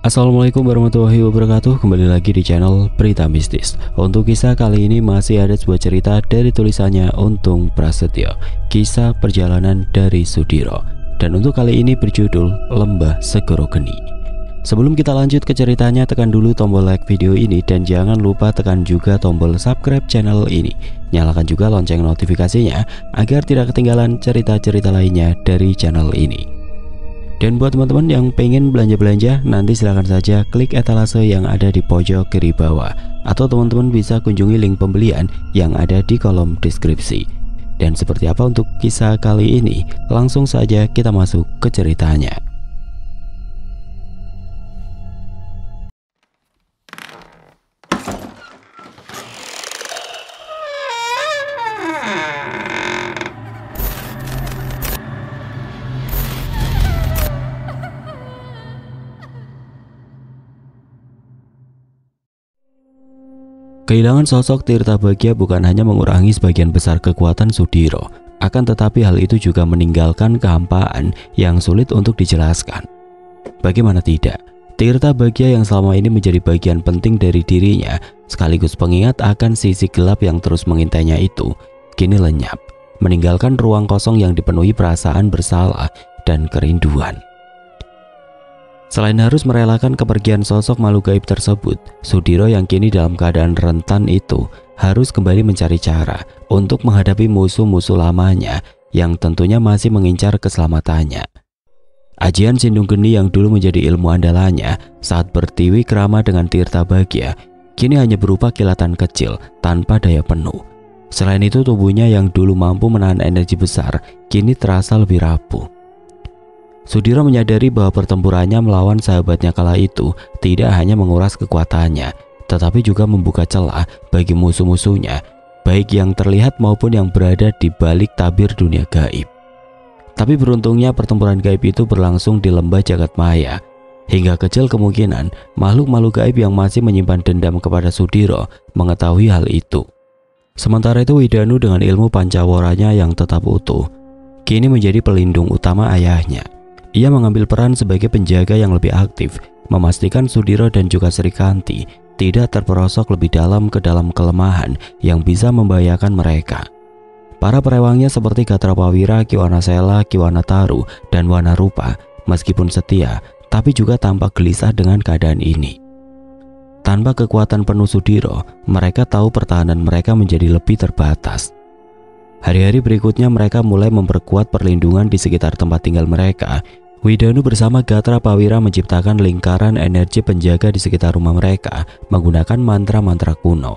Assalamualaikum warahmatullahi wabarakatuh. Kembali lagi di channel Berita Mistis. Untuk kisah kali ini masih ada sebuah cerita dari tulisannya Untung Prasetyo, kisah perjalanan dari Sudiro. Dan untuk kali ini berjudul Lembah Segoro Geni. Sebelum kita lanjut ke ceritanya, tekan dulu tombol like video ini dan jangan lupa tekan juga tombol subscribe channel ini. Nyalakan juga lonceng notifikasinya agar tidak ketinggalan cerita-cerita lainnya dari channel ini. Dan buat teman-teman yang pengen belanja-belanja, nanti silahkan saja klik etalase yang ada di pojok kiri bawah, atau teman-teman bisa kunjungi link pembelian yang ada di kolom deskripsi. Dan seperti apa untuk kisah kali ini, langsung saja kita masuk ke ceritanya. Kehilangan sosok Tirta Bagja bukan hanya mengurangi sebagian besar kekuatan Sudiro, akan tetapi hal itu juga meninggalkan kehampaan yang sulit untuk dijelaskan. Bagaimana tidak, Tirta Bagja yang selama ini menjadi bagian penting dari dirinya, sekaligus pengingat akan sisi gelap yang terus mengintainya itu, kini lenyap, meninggalkan ruang kosong yang dipenuhi perasaan bersalah dan kerinduan. Selain harus merelakan kepergian sosok makhluk gaib tersebut, Sudiro yang kini dalam keadaan rentan itu harus kembali mencari cara untuk menghadapi musuh-musuh lamanya yang tentunya masih mengincar keselamatannya. Ajian Sindung Geni yang dulu menjadi ilmu andalannya saat bertiwi krama dengan Tirta Bagja, kini hanya berupa kilatan kecil tanpa daya penuh. Selain itu, tubuhnya yang dulu mampu menahan energi besar, kini terasa lebih rapuh. Sudiro menyadari bahwa pertempurannya melawan sahabatnya kala itu tidak hanya menguras kekuatannya, tetapi juga membuka celah bagi musuh-musuhnya, baik yang terlihat maupun yang berada di balik tabir dunia gaib. Tapi beruntungnya pertempuran gaib itu berlangsung di lembah jagat maya, hingga kecil kemungkinan makhluk-makhluk gaib yang masih menyimpan dendam kepada Sudiro mengetahui hal itu. Sementara itu Widanu dengan ilmu pancaworanya yang tetap utuh, kini menjadi pelindung utama ayahnya. Ia mengambil peran sebagai penjaga yang lebih aktif, memastikan Sudiro dan juga Srikanti tidak terperosok lebih dalam ke dalam kelemahan yang bisa membahayakan mereka. Para perewangnya seperti Gatra Pawira, Kiwanasela, Kiwanataru, dan Wanarupa meskipun setia, tapi juga tampak gelisah dengan keadaan ini. Tanpa kekuatan penuh Sudiro, mereka tahu pertahanan mereka menjadi lebih terbatas. Hari-hari berikutnya mereka mulai memperkuat perlindungan di sekitar tempat tinggal mereka. Widanu bersama Gatra Pawira menciptakan lingkaran energi penjaga di sekitar rumah mereka menggunakan mantra-mantra kuno.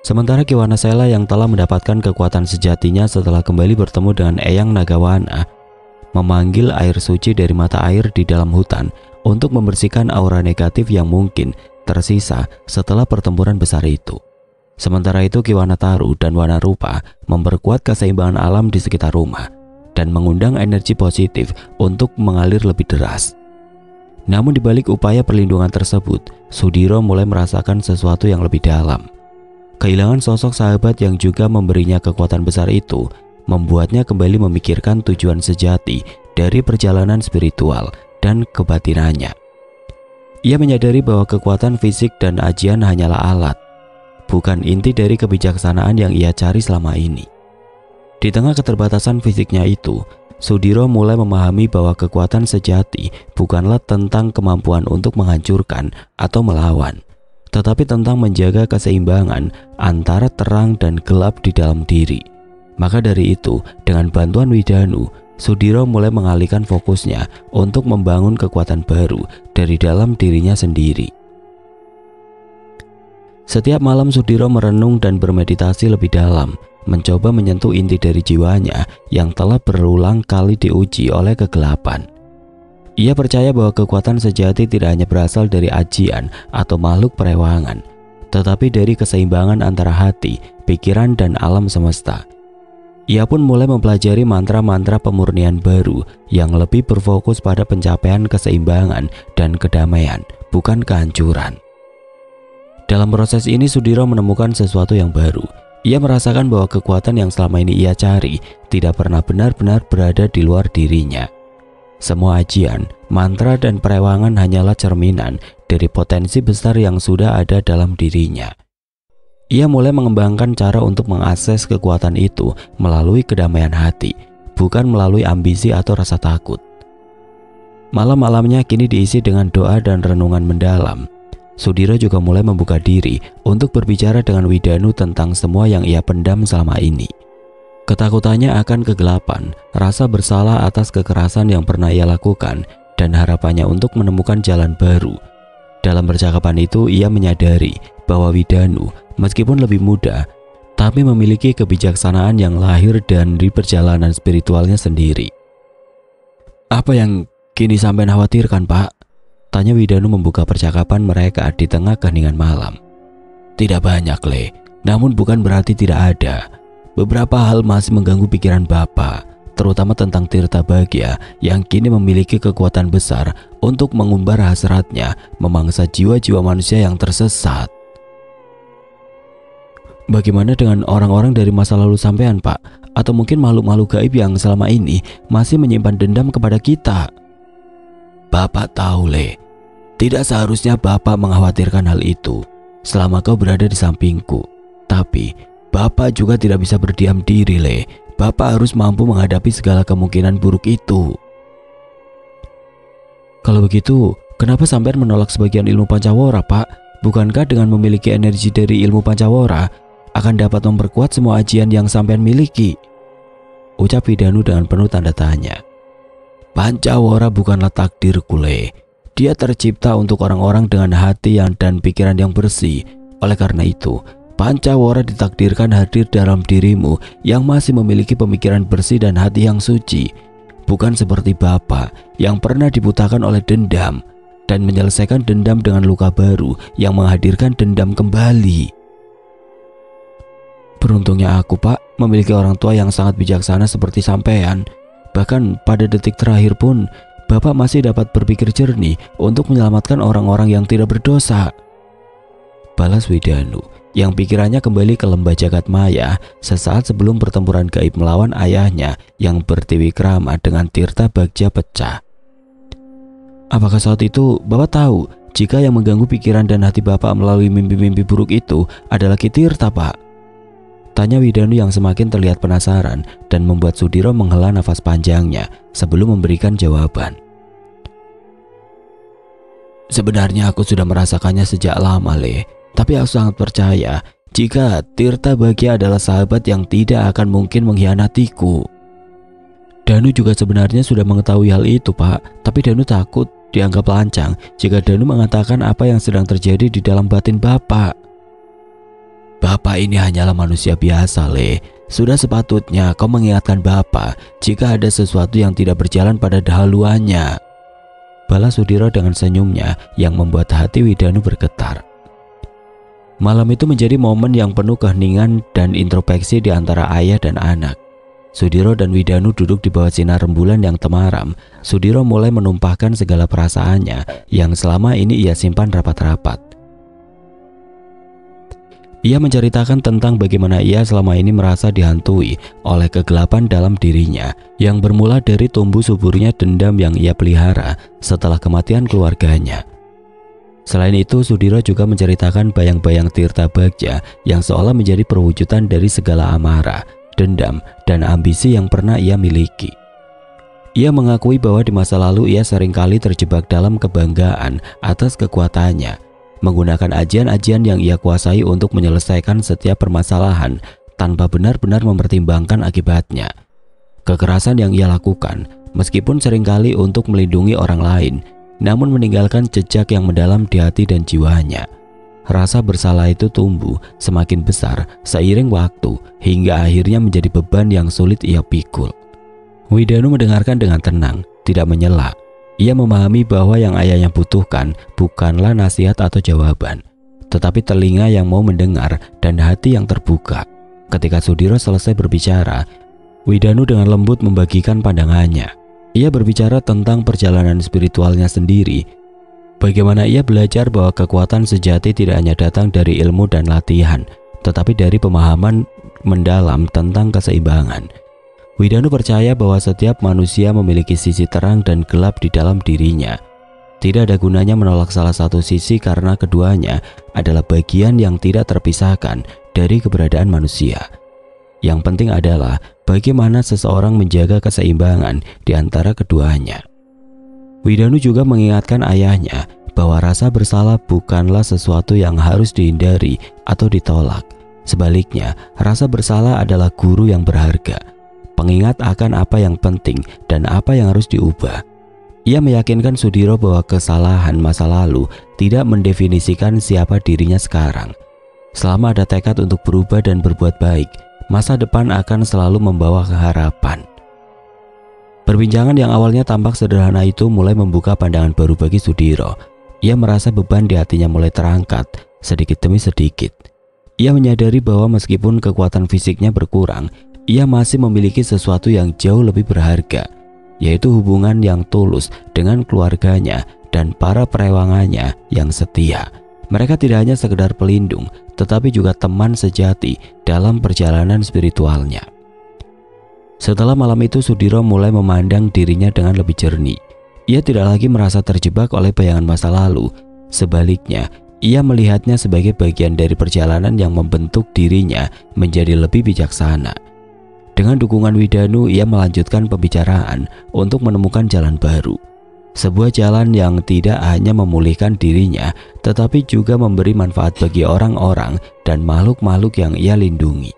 Sementara Kiwanasela yang telah mendapatkan kekuatan sejatinya setelah kembali bertemu dengan Eyang Nagawana, memanggil air suci dari mata air di dalam hutan untuk membersihkan aura negatif yang mungkin tersisa setelah pertempuran besar itu. Sementara itu Kiwanataru dan Wanarupa memperkuat keseimbangan alam di sekitar rumah dan mengundang energi positif untuk mengalir lebih deras. Namun di balik upaya perlindungan tersebut, Sudiro mulai merasakan sesuatu yang lebih dalam. Kehilangan sosok sahabat yang juga memberinya kekuatan besar itu membuatnya kembali memikirkan tujuan sejati dari perjalanan spiritual dan kebatinannya. Ia menyadari bahwa kekuatan fisik dan ajian hanyalah alat, bukan inti dari kebijaksanaan yang ia cari selama ini. Di tengah keterbatasan fisiknya itu, Sudiro mulai memahami bahwa kekuatan sejati bukanlah tentang kemampuan untuk menghancurkan atau melawan, tetapi tentang menjaga keseimbangan antara terang dan gelap di dalam diri. Maka dari itu, dengan bantuan Widanu, Sudiro mulai mengalihkan fokusnya untuk membangun kekuatan baru dari dalam dirinya sendiri. Setiap malam Sudiro merenung dan bermeditasi lebih dalam, mencoba menyentuh inti dari jiwanya yang telah berulang kali diuji oleh kegelapan. Ia percaya bahwa kekuatan sejati tidak hanya berasal dari ajian atau makhluk perewangan, tetapi dari keseimbangan antara hati, pikiran, dan alam semesta. Ia pun mulai mempelajari mantra-mantra pemurnian baru yang lebih berfokus pada pencapaian keseimbangan dan kedamaian, bukan kehancuran. Dalam proses ini Sudiro menemukan sesuatu yang baru. Ia merasakan bahwa kekuatan yang selama ini ia cari tidak pernah benar-benar berada di luar dirinya. Semua ajian, mantra dan perewangan hanyalah cerminan dari potensi besar yang sudah ada dalam dirinya. Ia mulai mengembangkan cara untuk mengakses kekuatan itu melalui kedamaian hati, bukan melalui ambisi atau rasa takut. Malam-malamnya kini diisi dengan doa dan renungan mendalam. Sudiro juga mulai membuka diri untuk berbicara dengan Widanu tentang semua yang ia pendam selama ini. Ketakutannya akan kegelapan, rasa bersalah atas kekerasan yang pernah ia lakukan, dan harapannya untuk menemukan jalan baru. Dalam percakapan itu ia menyadari bahwa Widanu meskipun lebih muda, tapi memiliki kebijaksanaan yang lahir dari perjalanan spiritualnya sendiri. "Apa yang kini sampean khawatirkan, Pak?" tanya Widanu membuka percakapan mereka di tengah keheningan malam. "Tidak banyak, Le. Namun bukan berarti tidak ada. Beberapa hal masih mengganggu pikiran Bapak, terutama tentang Tirta Bagja yang kini memiliki kekuatan besar untuk mengumbar hasratnya memangsa jiwa-jiwa manusia yang tersesat." "Bagaimana dengan orang-orang dari masa lalu sampean, Pak? Atau mungkin makhluk-makhluk gaib yang selama ini masih menyimpan dendam kepada kita?" "Bapak tahu, Le. Tidak seharusnya Bapak mengkhawatirkan hal itu selama kau berada di sampingku. Tapi Bapak juga tidak bisa berdiam diri, Le. Bapak harus mampu menghadapi segala kemungkinan buruk itu." "Kalau begitu, kenapa sampean menolak sebagian ilmu Pancawara, Pak? Bukankah dengan memiliki energi dari ilmu Pancawara akan dapat memperkuat semua ajian yang sampean miliki?" ucap Widanu dengan penuh tanda tanya. "Pancawara bukanlah takdirku, Le. Dia tercipta untuk orang-orang dengan hati dan pikiran yang bersih. Oleh karena itu, Pancawara ditakdirkan hadir dalam dirimu yang masih memiliki pemikiran bersih dan hati yang suci. Bukan seperti Bapak yang pernah dibutakan oleh dendam dan menyelesaikan dendam dengan luka baru yang menghadirkan dendam kembali." "Beruntungnya aku, Pak, memiliki orang tua yang sangat bijaksana seperti sampean. Bahkan pada detik terakhir pun Bapak masih dapat berpikir jernih untuk menyelamatkan orang-orang yang tidak berdosa," balas Widanu yang pikirannya kembali ke lembah jagat maya sesaat sebelum pertempuran gaib melawan ayahnya yang bertiwikrama dengan Tirta Bagja pecah. "Apakah saat itu Bapak tahu jika yang mengganggu pikiran dan hati Bapak melalui mimpi-mimpi buruk itu adalah Ki Tirta, Pak?" tanya Widanu yang semakin terlihat penasaran dan membuat Sudiro menghela nafas panjangnya sebelum memberikan jawaban. "Sebenarnya aku sudah merasakannya sejak lama, Le. Tapi aku sangat percaya jika Tirta Bagja adalah sahabat yang tidak akan mungkin mengkhianatiku." Danu juga sebenarnya sudah mengetahui hal itu, Pak. Tapi Danu takut dianggap lancang jika Danu mengatakan apa yang sedang terjadi di dalam batin Bapak. "Bapak ini hanyalah manusia biasa, Le. Sudah sepatutnya kau mengingatkan Bapak jika ada sesuatu yang tidak berjalan pada dahuluannya," balas Sudiro dengan senyumnya yang membuat hati Widanu bergetar. Malam itu menjadi momen yang penuh keheningan dan introspeksi di antara ayah dan anak. Sudiro dan Widanu duduk di bawah sinar rembulan yang temaram. Sudiro mulai menumpahkan segala perasaannya yang selama ini ia simpan rapat-rapat. Ia menceritakan tentang bagaimana ia selama ini merasa dihantui oleh kegelapan dalam dirinya yang bermula dari tumbuh suburnya dendam yang ia pelihara setelah kematian keluarganya. Selain itu, Sudiro juga menceritakan bayang-bayang Tirta Bagja yang seolah menjadi perwujudan dari segala amarah, dendam, dan ambisi yang pernah ia miliki. Ia mengakui bahwa di masa lalu ia seringkali terjebak dalam kebanggaan atas kekuatannya, menggunakan ajian-ajian yang ia kuasai untuk menyelesaikan setiap permasalahan tanpa benar-benar mempertimbangkan akibatnya. Kekerasan yang ia lakukan, meskipun seringkali untuk melindungi orang lain, namun meninggalkan jejak yang mendalam di hati dan jiwanya. Rasa bersalah itu tumbuh semakin besar seiring waktu hingga akhirnya menjadi beban yang sulit ia pikul. Widanu mendengarkan dengan tenang, tidak menyela. Ia memahami bahwa yang ayahnya butuhkan bukanlah nasihat atau jawaban, tetapi telinga yang mau mendengar dan hati yang terbuka. Ketika Sudiro selesai berbicara, Widanu dengan lembut membagikan pandangannya. Ia berbicara tentang perjalanan spiritualnya sendiri, bagaimana ia belajar bahwa kekuatan sejati tidak hanya datang dari ilmu dan latihan, tetapi dari pemahaman mendalam tentang keseimbangan. Widanu percaya bahwa setiap manusia memiliki sisi terang dan gelap di dalam dirinya. Tidak ada gunanya menolak salah satu sisi karena keduanya adalah bagian yang tidak terpisahkan dari keberadaan manusia. Yang penting adalah bagaimana seseorang menjaga keseimbangan di antara keduanya. Widanu juga mengingatkan ayahnya bahwa rasa bersalah bukanlah sesuatu yang harus dihindari atau ditolak. Sebaliknya, rasa bersalah adalah guru yang berharga, pengingat akan apa yang penting dan apa yang harus diubah. Ia meyakinkan Sudiro bahwa kesalahan masa lalu tidak mendefinisikan siapa dirinya sekarang. Selama ada tekad untuk berubah dan berbuat baik, masa depan akan selalu membawa keharapan. Perbincangan yang awalnya tampak sederhana itu mulai membuka pandangan baru bagi Sudiro. Ia merasa beban di hatinya mulai terangkat sedikit demi sedikit. Ia menyadari bahwa meskipun kekuatan fisiknya berkurang, ia masih memiliki sesuatu yang jauh lebih berharga, yaitu hubungan yang tulus dengan keluarganya dan para perewangannya yang setia. Mereka tidak hanya sekedar pelindung, tetapi juga teman sejati dalam perjalanan spiritualnya. Setelah malam itu, Sudiro mulai memandang dirinya dengan lebih jernih. Ia tidak lagi merasa terjebak oleh bayangan masa lalu. Sebaliknya, ia melihatnya sebagai bagian dari perjalanan yang membentuk dirinya menjadi lebih bijaksana. Dengan dukungan Widanu, ia melanjutkan pembicaraan untuk menemukan jalan baru. Sebuah jalan yang tidak hanya memulihkan dirinya, tetapi juga memberi manfaat bagi orang-orang dan makhluk-makhluk yang ia lindungi.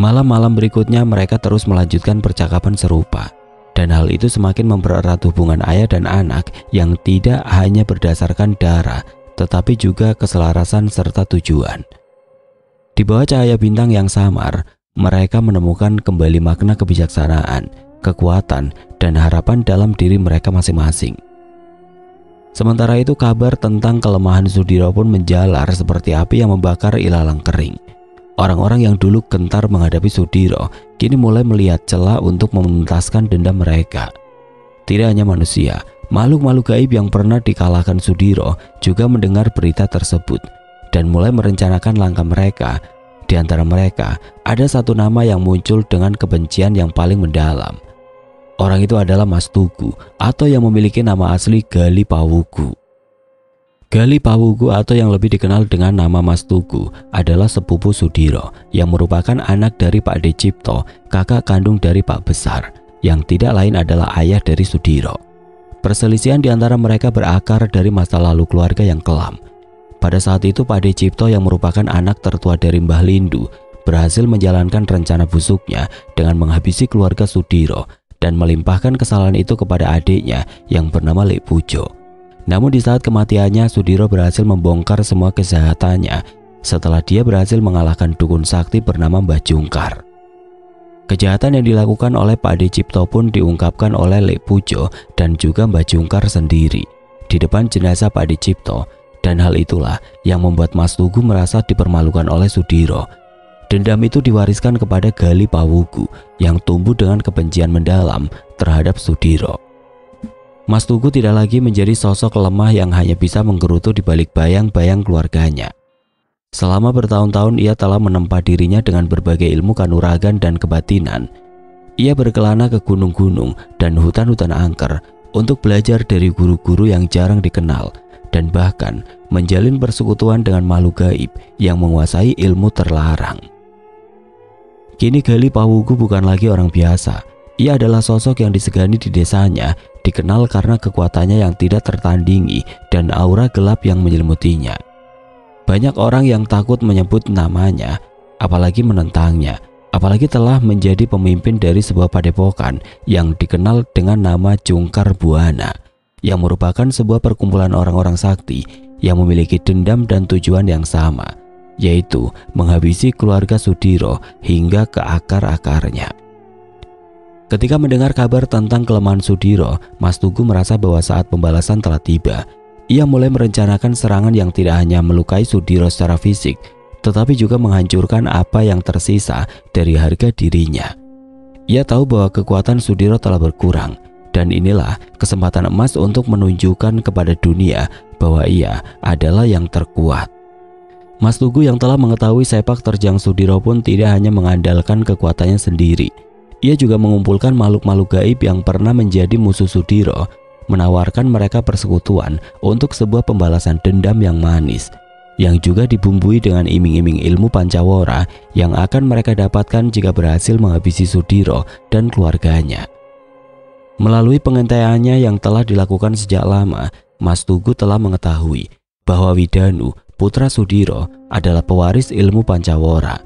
Malam-malam berikutnya mereka terus melanjutkan percakapan serupa. Dan hal itu semakin mempererat hubungan ayah dan anak yang tidak hanya berdasarkan darah, tetapi juga keselarasan serta tujuan. Di bawah cahaya bintang yang samar, mereka menemukan kembali makna kebijaksanaan, kekuatan, dan harapan dalam diri mereka masing-masing. Sementara itu, kabar tentang kelemahan Sudiro pun menjalar seperti api yang membakar ilalang kering. Orang-orang yang dulu gentar menghadapi Sudiro kini mulai melihat celah untuk menuntaskan dendam mereka. Tidak hanya manusia, makhluk-makhluk gaib yang pernah dikalahkan Sudiro juga mendengar berita tersebut dan mulai merencanakan langkah mereka. Di antara mereka, ada satu nama yang muncul dengan kebencian yang paling mendalam. Orang itu adalah Mas Tugu, atau yang memiliki nama asli Gali Pawugu. Gali Pawugu, atau yang lebih dikenal dengan nama Mas Tugu, adalah sepupu Sudiro yang merupakan anak dari Pak De Cipto, kakak kandung dari Pak Besar, yang tidak lain adalah ayah dari Sudiro. Perselisihan di antara mereka berakar dari masa lalu keluarga yang kelam. Pada saat itu, Pak De Cipto yang merupakan anak tertua dari Mbah Lindu berhasil menjalankan rencana busuknya dengan menghabisi keluarga Sudiro dan melimpahkan kesalahan itu kepada adiknya yang bernama Lek Pujo. Namun di saat kematiannya, Sudiro berhasil membongkar semua kejahatannya setelah dia berhasil mengalahkan dukun sakti bernama Mbah Jungkar. Kejahatan yang dilakukan oleh Pak De Cipto pun diungkapkan oleh Lek Pujo dan juga Mbah Jungkar sendiri di depan jenazah Pak De Cipto, dan hal itulah yang membuat Mas Tugu merasa dipermalukan oleh Sudiro. Dendam itu diwariskan kepada Gali Pawugu yang tumbuh dengan kebencian mendalam terhadap Sudiro. Mas Tugu tidak lagi menjadi sosok lemah yang hanya bisa menggerutu di balik bayang-bayang keluarganya. Selama bertahun-tahun ia telah menempa dirinya dengan berbagai ilmu kanuragan dan kebatinan. Ia berkelana ke gunung-gunung dan hutan-hutan angker untuk belajar dari guru-guru yang jarang dikenal dan bahkan menjalin persekutuan dengan makhluk gaib yang menguasai ilmu terlarang. Kini Gali Pawugu bukan lagi orang biasa. Ia adalah sosok yang disegani di desanya, dikenal karena kekuatannya yang tidak tertandingi dan aura gelap yang menyelimutinya. Banyak orang yang takut menyebut namanya, apalagi menentangnya, apalagi telah menjadi pemimpin dari sebuah padepokan yang dikenal dengan nama Jungkar Buana, yang merupakan sebuah perkumpulan orang-orang sakti yang memiliki dendam dan tujuan yang sama, yaitu menghabisi keluarga Sudiro hingga ke akar-akarnya. Ketika mendengar kabar tentang kelemahan Sudiro, Mas Tugu merasa bahwa saat pembalasan telah tiba. Ia mulai merencanakan serangan yang tidak hanya melukai Sudiro secara fisik, tetapi juga menghancurkan apa yang tersisa dari harga dirinya. Ia tahu bahwa kekuatan Sudiro telah berkurang, dan inilah kesempatan emas untuk menunjukkan kepada dunia bahwa ia adalah yang terkuat. Mas Tugu yang telah mengetahui sepak terjang Sudiro pun tidak hanya mengandalkan kekuatannya sendiri. Ia juga mengumpulkan makhluk-makhluk gaib yang pernah menjadi musuh Sudiro, menawarkan mereka persekutuan untuk sebuah pembalasan dendam yang manis, yang juga dibumbui dengan iming-iming ilmu Pancawara yang akan mereka dapatkan jika berhasil menghabisi Sudiro dan keluarganya. Melalui pengintaiannya yang telah dilakukan sejak lama, Mas Tugu telah mengetahui bahwa Widanu, putra Sudiro, adalah pewaris ilmu Pancawara,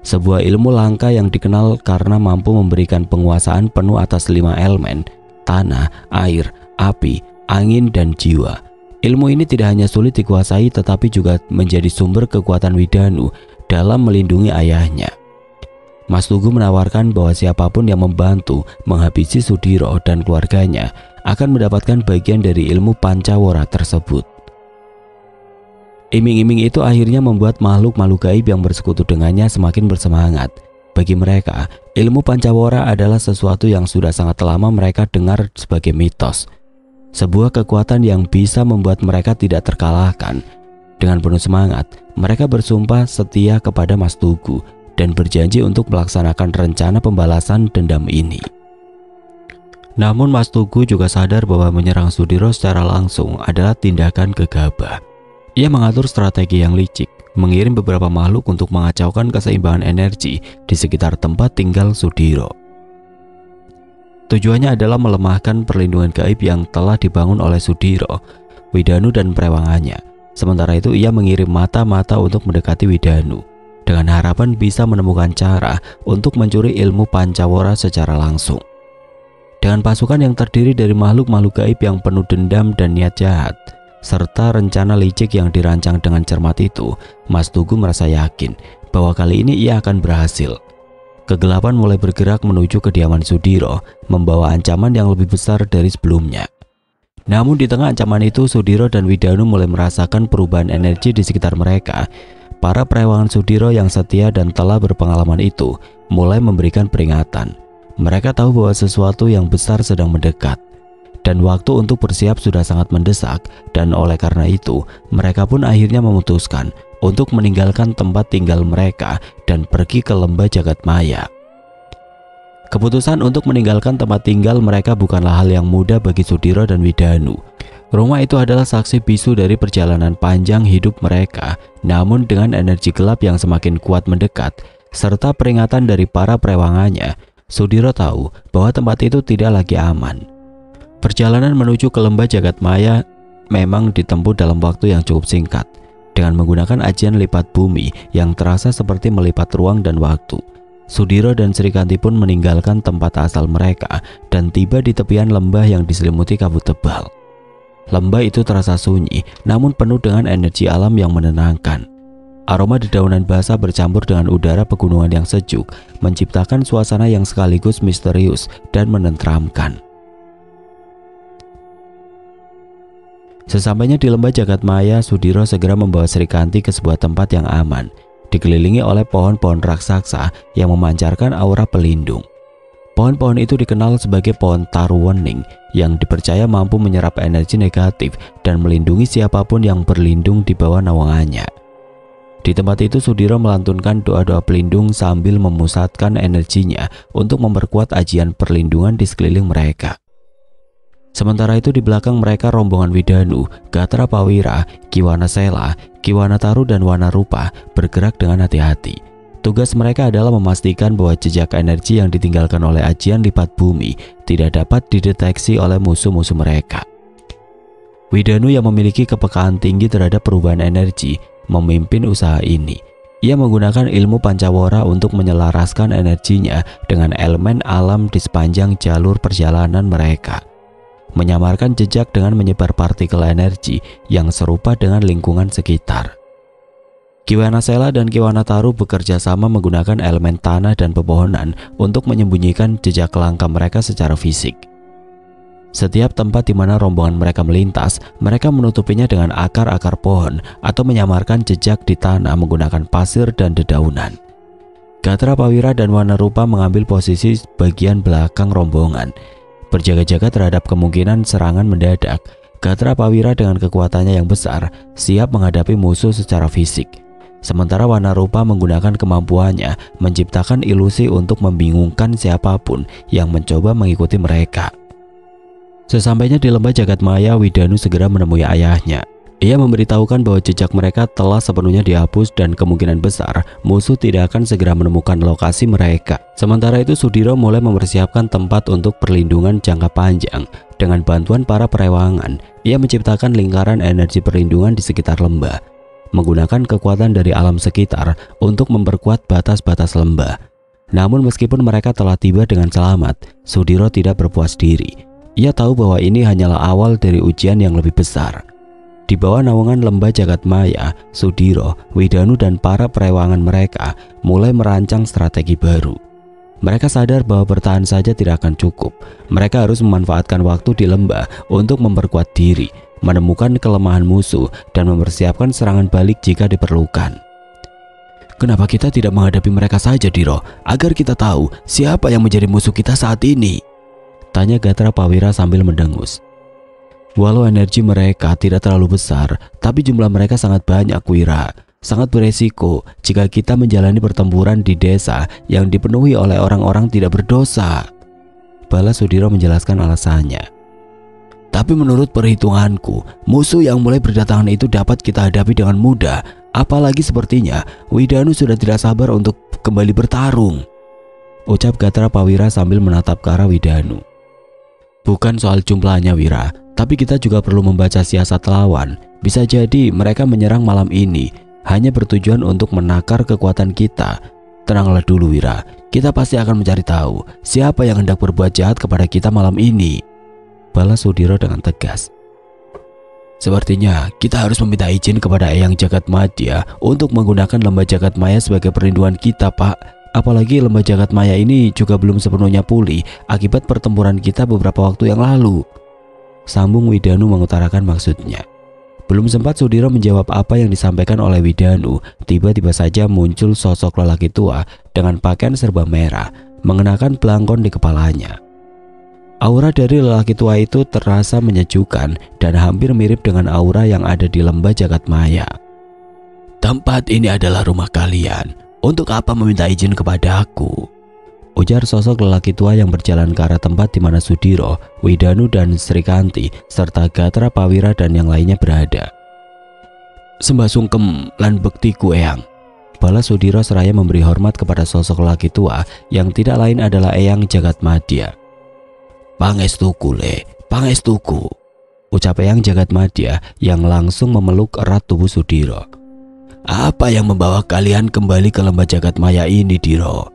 sebuah ilmu langka yang dikenal karena mampu memberikan penguasaan penuh atas 5 elemen: tanah, air, api, angin, dan jiwa. Ilmu ini tidak hanya sulit dikuasai tetapi juga menjadi sumber kekuatan Widanu dalam melindungi ayahnya. Mas Tugu menawarkan bahwa siapapun yang membantu menghabisi Sudiro dan keluarganya akan mendapatkan bagian dari ilmu Pancawara tersebut. Iming-iming itu akhirnya membuat makhluk-makhluk gaib yang bersekutu dengannya semakin bersemangat. Bagi mereka, ilmu Pancawara adalah sesuatu yang sudah sangat lama mereka dengar sebagai mitos. Sebuah kekuatan yang bisa membuat mereka tidak terkalahkan. Dengan penuh semangat, mereka bersumpah setia kepada Mas Tugu dan berjanji untuk melaksanakan rencana pembalasan dendam ini. Namun Mas Tugu juga sadar bahwa menyerang Sudiro secara langsung adalah tindakan gegabah. Ia mengatur strategi yang licik, mengirim beberapa makhluk untuk mengacaukan keseimbangan energi di sekitar tempat tinggal Sudiro. Tujuannya adalah melemahkan perlindungan gaib yang telah dibangun oleh Sudiro, Widanu, dan perewangannya. Sementara itu ia mengirim mata-mata untuk mendekati Widanu, dengan harapan bisa menemukan cara untuk mencuri ilmu Pancawara secara langsung. Dengan pasukan yang terdiri dari makhluk-makhluk gaib yang penuh dendam dan niat jahat, serta rencana licik yang dirancang dengan cermat itu, Mas Tugu merasa yakin bahwa kali ini ia akan berhasil. Kegelapan mulai bergerak menuju kediaman Sudiro, membawa ancaman yang lebih besar dari sebelumnya. Namun di tengah ancaman itu, Sudiro dan Widanu mulai merasakan perubahan energi di sekitar mereka. Para perewangan Sudiro yang setia dan telah berpengalaman itu mulai memberikan peringatan. Mereka tahu bahwa sesuatu yang besar sedang mendekat, dan waktu untuk bersiap sudah sangat mendesak, dan oleh karena itu mereka pun akhirnya memutuskan untuk meninggalkan tempat tinggal mereka dan pergi ke lembah jagat maya. Keputusan untuk meninggalkan tempat tinggal mereka bukanlah hal yang mudah bagi Sudiro dan Widanu. Rumah itu adalah saksi bisu dari perjalanan panjang hidup mereka, namun dengan energi gelap yang semakin kuat mendekat, serta peringatan dari para perewangannya, Sudiro tahu bahwa tempat itu tidak lagi aman. Perjalanan menuju ke lembah jagat maya memang ditempuh dalam waktu yang cukup singkat, dengan menggunakan ajian lipat bumi yang terasa seperti melipat ruang dan waktu. Sudiro dan Srikanti pun meninggalkan tempat asal mereka dan tiba di tepian lembah yang diselimuti kabut tebal. Lembah itu terasa sunyi, namun penuh dengan energi alam yang menenangkan. Aroma dedaunan basah bercampur dengan udara pegunungan yang sejuk, menciptakan suasana yang sekaligus misterius dan menenteramkan. Sesampainya di lembah jagat maya, Sudiro segera membawa Srikanti ke sebuah tempat yang aman, dikelilingi oleh pohon-pohon raksasa yang memancarkan aura pelindung. Pohon-pohon itu dikenal sebagai pohon Taruwening yang dipercaya mampu menyerap energi negatif dan melindungi siapapun yang berlindung di bawah naungannya. Di tempat itu Sudiro melantunkan doa-doa pelindung sambil memusatkan energinya untuk memperkuat ajian perlindungan di sekeliling mereka. Sementara itu di belakang mereka rombongan Widanu, Gatra Pawira, Kiwana Sela, Kiwana Taru, dan Wanarupa bergerak dengan hati-hati. Tugas mereka adalah memastikan bahwa jejak energi yang ditinggalkan oleh ajian lipat bumi tidak dapat dideteksi oleh musuh-musuh mereka. Widanu yang memiliki kepekaan tinggi terhadap perubahan energi memimpin usaha ini. Ia menggunakan ilmu Pancawara untuk menyelaraskan energinya dengan elemen alam di sepanjang jalur perjalanan mereka, menyamarkan jejak dengan menyebar partikel energi yang serupa dengan lingkungan sekitar. Kiwana Sela dan Kiwana Taru bekerja sama menggunakan elemen tanah dan pepohonan untuk menyembunyikan jejak langkah mereka secara fisik. Setiap tempat di mana rombongan mereka melintas, mereka menutupinya dengan akar-akar pohon atau menyamarkan jejak di tanah menggunakan pasir dan dedaunan. Gatra Pawira dan Wanarupa mengambil posisi bagian belakang rombongan, berjaga-jaga terhadap kemungkinan serangan mendadak. Gatra Pawira dengan kekuatannya yang besar siap menghadapi musuh secara fisik, Sementara Wanarupa menggunakan kemampuannya menciptakan ilusi untuk membingungkan siapapun yang mencoba mengikuti mereka. Sesampainya di lembah jagat maya, Widanu segera menemui ayahnya. Ia memberitahukan bahwa jejak mereka telah sepenuhnya dihapus dan kemungkinan besar musuh tidak akan segera menemukan lokasi mereka. Sementara itu Sudiro mulai mempersiapkan tempat untuk perlindungan jangka panjang. Dengan bantuan para perewangan, ia menciptakan lingkaran energi perlindungan di sekitar lembah, menggunakan kekuatan dari alam sekitar untuk memperkuat batas-batas lembah. Namun meskipun mereka telah tiba dengan selamat, Sudiro tidak berpuas diri. Ia tahu bahwa ini hanyalah awal dari ujian yang lebih besar. Di bawah naungan lembah jagat maya, Sudiro, Widanu dan para perewangan mereka mulai merancang strategi baru. Mereka sadar bahwa bertahan saja tidak akan cukup. Mereka harus memanfaatkan waktu di lembah untuk memperkuat diri, menemukan kelemahan musuh, dan mempersiapkan serangan balik jika diperlukan. Kenapa kita tidak menghadapi mereka saja, Diro, agar kita tahu siapa yang menjadi musuh kita saat ini? Tanya Gatra Pawira sambil mendengus. Walau energi mereka tidak terlalu besar, tapi jumlah mereka sangat banyak, Wira. Sangat beresiko jika kita menjalani pertempuran di desa yang dipenuhi oleh orang-orang tidak berdosa. Balas Sudiro menjelaskan alasannya. Tapi menurut perhitunganku, musuh yang mulai berdatangan itu dapat kita hadapi dengan mudah. Apalagi sepertinya Widanu sudah tidak sabar untuk kembali bertarung, ucap Gatra Pawira sambil menatap ke arah Widanu. Bukan soal jumlahnya, Wira, tapi kita juga perlu membaca siasat lawan. Bisa jadi mereka menyerang malam ini hanya bertujuan untuk menakar kekuatan kita. Tenanglah dulu, Wira, kita pasti akan mencari tahu siapa yang hendak berbuat jahat kepada kita malam ini, balas Sudiro dengan tegas. Sepertinya kita harus meminta izin kepada Eyang Jagat Madya untuk menggunakan lembah jagat maya sebagai perlindungan kita, Pak. Apalagi lembah jagat maya ini juga belum sepenuhnya pulih akibat pertempuran kita beberapa waktu yang lalu, sambung Widanu mengutarakan maksudnya. Belum sempat Sudiro menjawab apa yang disampaikan oleh Widanu, tiba-tiba saja muncul sosok lelaki tua dengan pakaian serba merah, mengenakan belangkon di kepalanya. Aura dari lelaki tua itu terasa menyejukkan dan hampir mirip dengan aura yang ada di lembah jagat maya. Tempat ini adalah rumah kalian. Untuk apa meminta izin kepada aku? Ujar sosok lelaki tua yang berjalan ke arah tempat di mana Sudiro, Widanu dan Srikanti serta Gatra Pawira dan yang lainnya berada. Sembah sungkem lan bektiku, Eyang, balas Sudiro seraya memberi hormat kepada sosok lelaki tua yang tidak lain adalah Eyang Jagat Madya. Pangestuku, Le, pangestuku, ucap Eyang Jagat Madya yang langsung memeluk erat tubuh Sudiro. Apa yang membawa kalian kembali ke lembah jagat maya ini, Diro?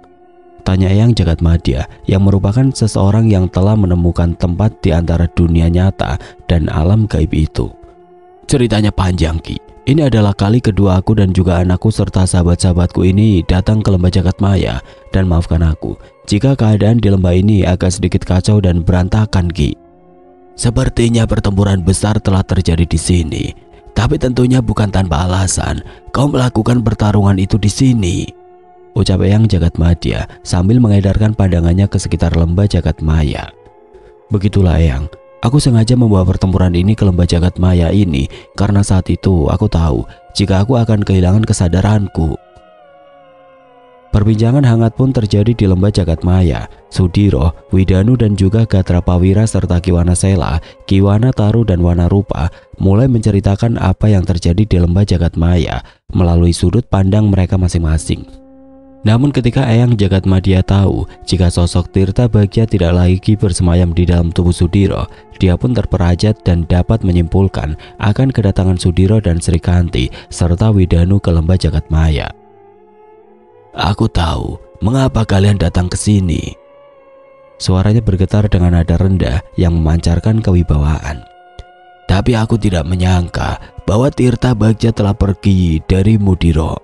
Tanya Eyang Jagat Madya yang merupakan seseorang yang telah menemukan tempat di antara dunia nyata dan alam gaib itu. Ceritanya panjang, Ki. Ini adalah kali kedua aku dan juga anakku serta sahabat-sahabatku ini datang ke lembah jagat maya. Dan maafkan aku jika keadaan di lembah ini agak sedikit kacau dan berantakan, Ki. Sepertinya pertempuran besar telah terjadi di sini. Tapi tentunya bukan tanpa alasan kau melakukan pertarungan itu di sini, ucap Eyang Jagat Madya sambil mengedarkan pandangannya ke sekitar lembah jagat maya. Begitulah, Eyang, aku sengaja membawa pertempuran ini ke lembah jagat maya ini karena saat itu aku tahu jika aku akan kehilangan kesadaranku. Perbincangan hangat pun terjadi di lembah jagat maya. Sudiro, Widanu dan juga Gatra Pawira serta Kiwana Sela, Kiwana Taru dan Wanarupa mulai menceritakan apa yang terjadi di lembah jagat maya melalui sudut pandang mereka masing-masing. Namun ketika Eyang Jagat Madya tahu jika sosok Tirta Bagja tidak lagi bersemayam di dalam tubuh Sudiro, dia pun terperajat dan dapat menyimpulkan akan kedatangan Sudiro dan Srikanti serta Widanu ke lembah jagat maya. Aku tahu mengapa kalian datang ke sini. Suaranya bergetar dengan nada rendah yang memancarkan kewibawaan. Tapi aku tidak menyangka bahwa Tirta Bagja telah pergi dari Mudiro.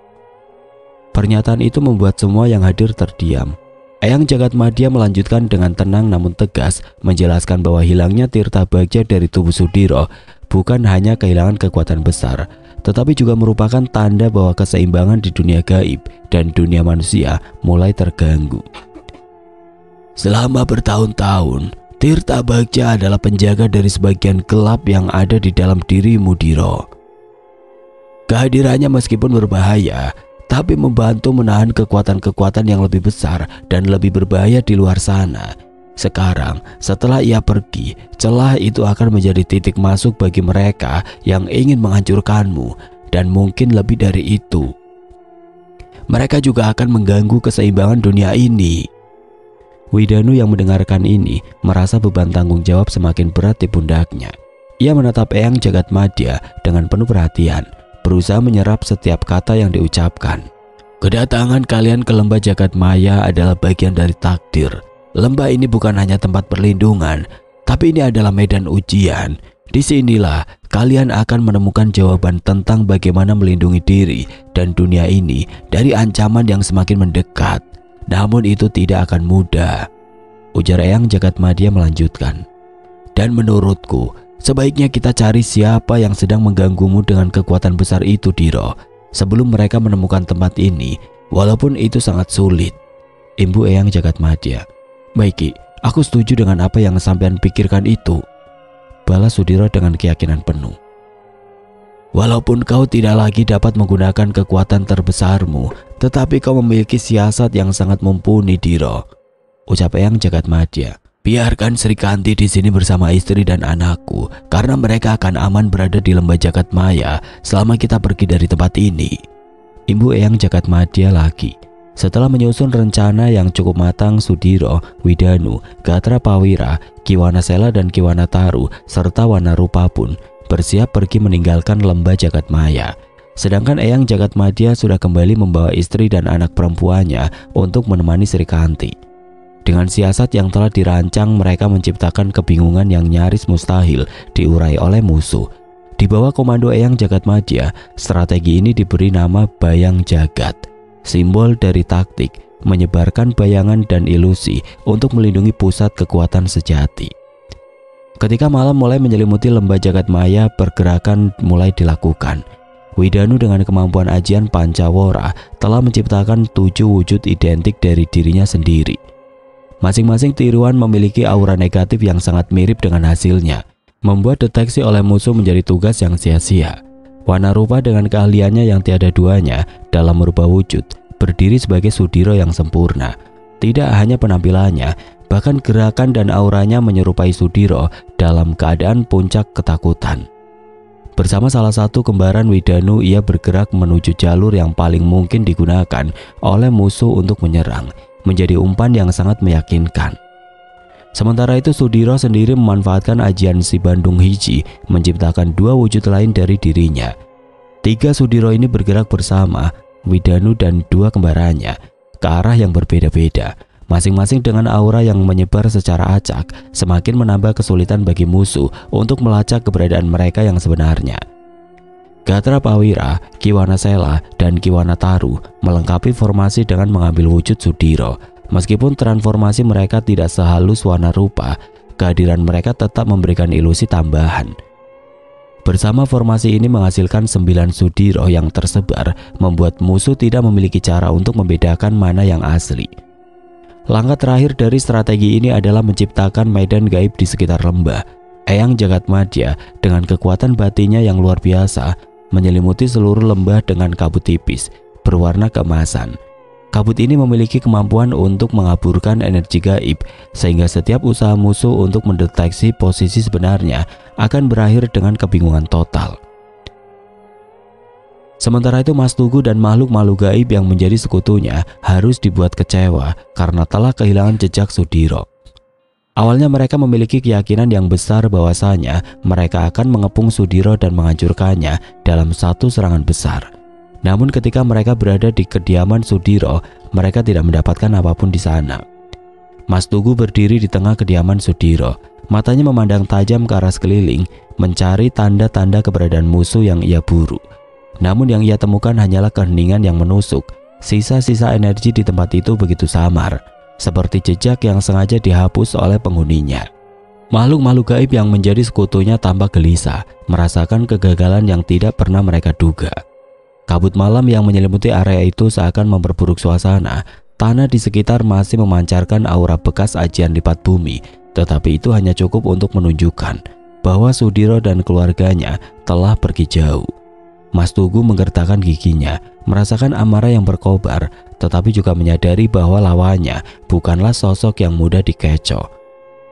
Pernyataan itu membuat semua yang hadir terdiam. Eyang Jagat Madya melanjutkan dengan tenang namun tegas menjelaskan bahwa hilangnya Tirta Bagja dari tubuh Sudiro bukan hanya kehilangan kekuatan besar, tetapi juga merupakan tanda bahwa keseimbangan di dunia gaib dan dunia manusia mulai terganggu. Selama bertahun-tahun, Tirta Bagja adalah penjaga dari sebagian gelap yang ada di dalam diri Mudiro. Kehadirannya meskipun berbahaya, tapi membantu menahan kekuatan-kekuatan yang lebih besar dan lebih berbahaya di luar sana. Sekarang, setelah ia pergi, celah itu akan menjadi titik masuk bagi mereka yang ingin menghancurkanmu, dan mungkin lebih dari itu. Mereka juga akan mengganggu keseimbangan dunia ini. Widanu yang mendengarkan ini merasa beban tanggung jawab semakin berat di pundaknya. Ia menatap Eyang Jagatmadya dengan penuh perhatian, berusaha menyerap setiap kata yang diucapkan. Kedatangan kalian ke lembah Jagadmaya adalah bagian dari takdir. Lembah ini bukan hanya tempat perlindungan, tapi ini adalah medan ujian. Disinilah kalian akan menemukan jawaban tentang bagaimana melindungi diri dan dunia ini dari ancaman yang semakin mendekat. Namun itu tidak akan mudah, ujar Eyang Jagatmadya melanjutkan. Dan menurutku, sebaiknya kita cari siapa yang sedang mengganggumu dengan kekuatan besar itu, Diro, sebelum mereka menemukan tempat ini, walaupun itu sangat sulit. Imbu Eyang Jagatmadya. Baik Ki, aku setuju dengan apa yang sampean pikirkan itu, balas Sudiro dengan keyakinan penuh. Walaupun kau tidak lagi dapat menggunakan kekuatan terbesarmu, tetapi kau memiliki siasat yang sangat mumpuni, Diro, ucap Eyang Jagatmadya. Biarkan Sri Kanti di sini bersama istri dan anakku, karena mereka akan aman berada di lembah Jagadmaya selama kita pergi dari tempat ini. Imbu Eyang Jagatmadya lagi. Setelah menyusun rencana yang cukup matang, Sudiro, Widanu, Gatra Pawira, Kiwanasela dan Kiwanataru serta Wanarupa pun bersiap pergi meninggalkan lembah Jagadmaya. Sedangkan Eyang Jagatmadya sudah kembali membawa istri dan anak perempuannya untuk menemani Sri Kanti. Dengan siasat yang telah dirancang, mereka menciptakan kebingungan yang nyaris mustahil diurai oleh musuh. Di bawah komando Eyang Jagatmadya, strategi ini diberi nama Bayang Jagat, simbol dari taktik menyebarkan bayangan dan ilusi untuk melindungi pusat kekuatan sejati. Ketika malam mulai menyelimuti lembah Jagadmaya, pergerakan mulai dilakukan. Widanu dengan kemampuan ajian Pancawara telah menciptakan 7 wujud identik dari dirinya sendiri. Masing-masing tiruan memiliki aura negatif yang sangat mirip dengan hasilnya, membuat deteksi oleh musuh menjadi tugas yang sia-sia. Wanarupa dengan keahliannya yang tiada duanya dalam merubah wujud, berdiri sebagai Sudiro yang sempurna. Tidak hanya penampilannya, bahkan gerakan dan auranya menyerupai Sudiro dalam keadaan puncak ketakutan. Bersama salah satu kembaran Widanu, ia bergerak menuju jalur yang paling mungkin digunakan oleh musuh untuk menyerang, menjadi umpan yang sangat meyakinkan. Sementara itu Sudiro sendiri memanfaatkan ajian Si Bandung Hiji menciptakan 2 wujud lain dari dirinya. 3 Sudiro ini bergerak bersama Widanu dan 2 kembarannya ke arah yang berbeda-beda, masing-masing dengan aura yang menyebar secara acak, semakin menambah kesulitan bagi musuh untuk melacak keberadaan mereka yang sebenarnya. Gatra Pawira, Kiwanasela, dan Kiwanataru melengkapi formasi dengan mengambil wujud Sudiro. Meskipun transformasi mereka tidak sehalus Wanarupa, kehadiran mereka tetap memberikan ilusi tambahan. Bersama formasi ini menghasilkan 9 Sudiro yang tersebar, membuat musuh tidak memiliki cara untuk membedakan mana yang asli. Langkah terakhir dari strategi ini adalah menciptakan medan gaib di sekitar lembah. Eyang Jagatmadya dengan kekuatan batinnya yang luar biasa menyelimuti seluruh lembah dengan kabut tipis berwarna keemasan. Kabut ini memiliki kemampuan untuk mengaburkan energi gaib, sehingga setiap usaha musuh untuk mendeteksi posisi sebenarnya akan berakhir dengan kebingungan total. Sementara itu Mas Tugu dan makhluk-makhluk gaib yang menjadi sekutunya harus dibuat kecewa karena telah kehilangan jejak Sudiro. Awalnya mereka memiliki keyakinan yang besar bahwasanya mereka akan mengepung Sudiro dan menghancurkannya dalam satu serangan besar. Namun ketika mereka berada di kediaman Sudiro, mereka tidak mendapatkan apapun di sana. Mas Tugu berdiri di tengah kediaman Sudiro, matanya memandang tajam ke arah sekeliling, mencari tanda-tanda keberadaan musuh yang ia buru. Namun yang ia temukan hanyalah keheningan yang menusuk. Sisa-sisa energi di tempat itu begitu samar, seperti jejak yang sengaja dihapus oleh penghuninya. Makhluk-makhluk gaib yang menjadi sekutunya tampak gelisah, merasakan kegagalan yang tidak pernah mereka duga. Kabut malam yang menyelimuti area itu seakan memperburuk suasana. Tanah di sekitar masih memancarkan aura bekas ajian lipat bumi, tetapi itu hanya cukup untuk menunjukkan bahwa Sudiro dan keluarganya telah pergi jauh. Mas Tugu menggertakkan giginya, merasakan amarah yang berkobar, tetapi juga menyadari bahwa lawannya bukanlah sosok yang mudah dikecoh.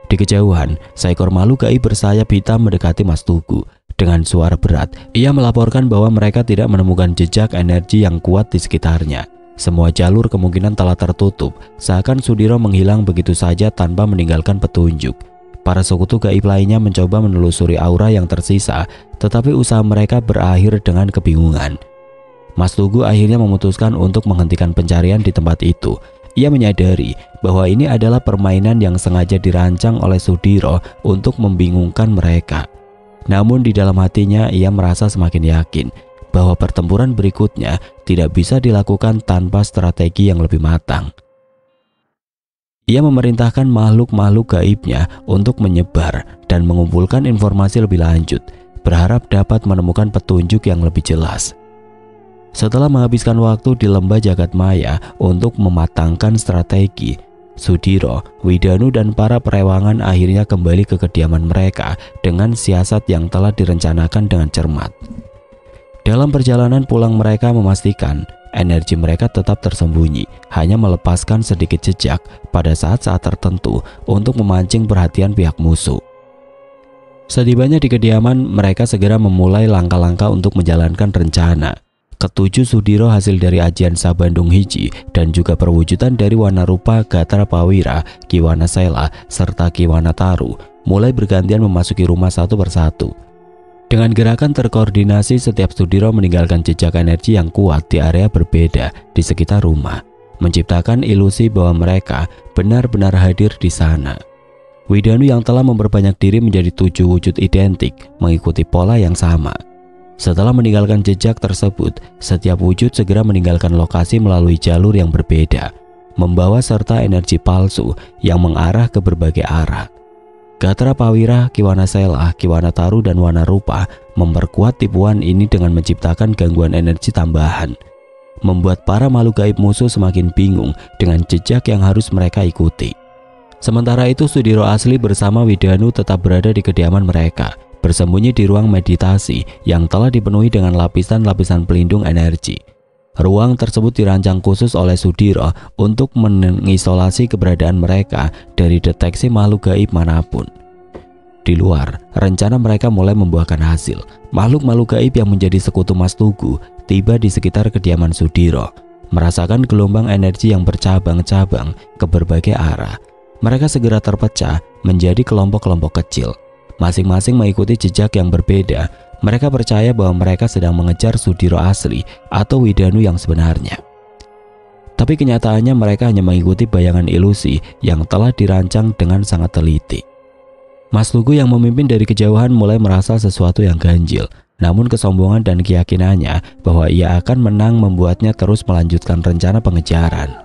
Di kejauhan, seekor makhluk gaib bersayap hitam mendekati Mas Tugu. Dengan suara berat, ia melaporkan bahwa mereka tidak menemukan jejak energi yang kuat di sekitarnya. Semua jalur kemungkinan telah tertutup, seakan Sudiro menghilang begitu saja tanpa meninggalkan petunjuk. Para sekutu gaib lainnya mencoba menelusuri aura yang tersisa, tetapi usaha mereka berakhir dengan kebingungan. Mas Tugu akhirnya memutuskan untuk menghentikan pencarian di tempat itu. Ia menyadari bahwa ini adalah permainan yang sengaja dirancang oleh Sudiro untuk membingungkan mereka. Namun di dalam hatinya ia merasa semakin yakin bahwa pertempuran berikutnya tidak bisa dilakukan tanpa strategi yang lebih matang. Ia memerintahkan makhluk-makhluk gaibnya untuk menyebar dan mengumpulkan informasi lebih lanjut, berharap dapat menemukan petunjuk yang lebih jelas. Setelah menghabiskan waktu di lembah jagat maya untuk mematangkan strategi, Sudiro, Widanu dan para perewangan akhirnya kembali ke kediaman mereka dengan siasat yang telah direncanakan dengan cermat. Dalam perjalanan pulang mereka memastikan energi mereka tetap tersembunyi, hanya melepaskan sedikit jejak pada saat-saat tertentu untuk memancing perhatian pihak musuh. Setibanya di kediaman, mereka segera memulai langkah-langkah untuk menjalankan rencana. Ketujuh Sudiro hasil dari ajian Sabandung Hiji dan juga perwujudan dari Wanarupa, Gatra Pawira, Kiwana Sela, serta Kiwana Taru mulai bergantian memasuki rumah satu persatu. Dengan gerakan terkoordinasi, setiap Sudiro meninggalkan jejak energi yang kuat di area berbeda di sekitar rumah, menciptakan ilusi bahwa mereka benar-benar hadir di sana. Widanu yang telah memperbanyak diri menjadi 7 wujud identik mengikuti pola yang sama. Setelah meninggalkan jejak tersebut, setiap wujud segera meninggalkan lokasi melalui jalur yang berbeda, membawa serta energi palsu yang mengarah ke berbagai arah. Gatra Pawira, Kiwana Sela, Kiwana Taru, dan Wanarupa memperkuat tipuan ini dengan menciptakan gangguan energi tambahan, membuat para makhluk gaib musuh semakin bingung dengan jejak yang harus mereka ikuti. Sementara itu, Sudiro asli bersama Widanu tetap berada di kediaman mereka, bersembunyi di ruang meditasi yang telah dipenuhi dengan lapisan-lapisan pelindung energi. Ruang tersebut dirancang khusus oleh Sudiro untuk mengisolasi keberadaan mereka dari deteksi makhluk gaib manapun. Di luar, rencana mereka mulai membuahkan hasil. Makhluk-makhluk gaib yang menjadi sekutu Mas Tugu tiba di sekitar kediaman Sudiro, merasakan gelombang energi yang bercabang-cabang ke berbagai arah. Mereka segera terpecah menjadi kelompok-kelompok kecil, masing-masing mengikuti jejak yang berbeda. Mereka percaya bahwa mereka sedang mengejar Sudiro asli atau Widanu yang sebenarnya. Tapi kenyataannya mereka hanya mengikuti bayangan ilusi yang telah dirancang dengan sangat teliti. Mas Tugu yang memimpin dari kejauhan mulai merasa sesuatu yang ganjil, namun kesombongan dan keyakinannya bahwa ia akan menang membuatnya terus melanjutkan rencana pengejaran.